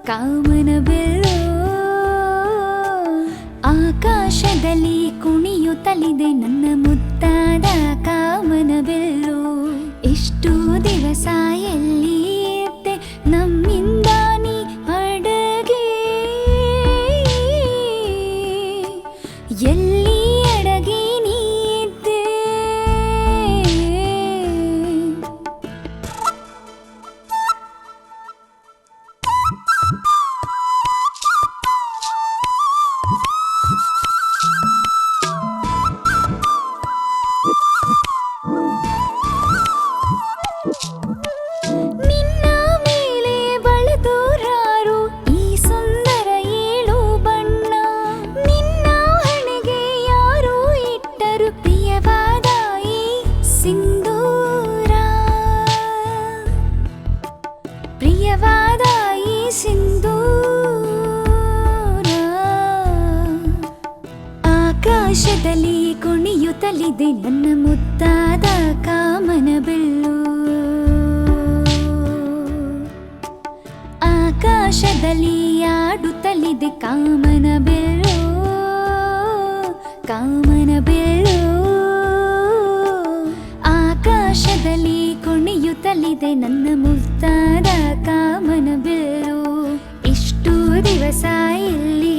ಕಾಮನ bill ಆಕಾಶದಲ್ಲಿ ಕುಣಿಯುತ್ತಲಿದೆ ನನ್ನ ಮುದ್ದಾದ ಕಾಮನ ಬಿಲ್ಲು. ಇಷ್ಟು ದಿವಸ ಎಲ್ಲಿ ಇದ್ದೆ ನಮ್ಮಿಂದ ನೀ ಅಡಗಿ, ಎಲ್ಲಿ ಅಡಗಿ ನೀ ಇದ್ದೆ. ನಿನ್ನ ಮೇಲೆ ಬಳದೋರಾರು ಈ ಸುಂದರ ಏಳು ಬಣ್ಣ, ನಿನ್ನ ಹಣೆಗೆ ಯಾರು ಇಟ್ಟರು ಪ್ರಿಯವಾದ ಈ ಸಿಂಧೂರ, ಪ್ರಿಯವಾದ ಈ ಸಿಂಧೂರ. ಆಕಾಶದಲ್ಲಿ ಕುಣಿಯುತ್ತಲಿದೆ ನನ್ನ ಮುದ್ದಾದ ಕಾಮನ ಬಿಲ್ಲು. ಆಕಾಶದಲ್ಲಿ ಆಡುತ್ತಲಿದೆ ಕಾಮನ ಬಿಲ್ಲು, ಕಾಮನ ಬಿಲ್ಲು. ಆಕಾಶದಲ್ಲಿ ಕುಣಿಯುತ್ತಲಿದೆ ನನ್ನ ಮುದ್ದಾದ ಕಾಮನ ಬಿಲ್ಲು. ಇಷ್ಟು ದಿವಸ ಇಲ್ಲಿ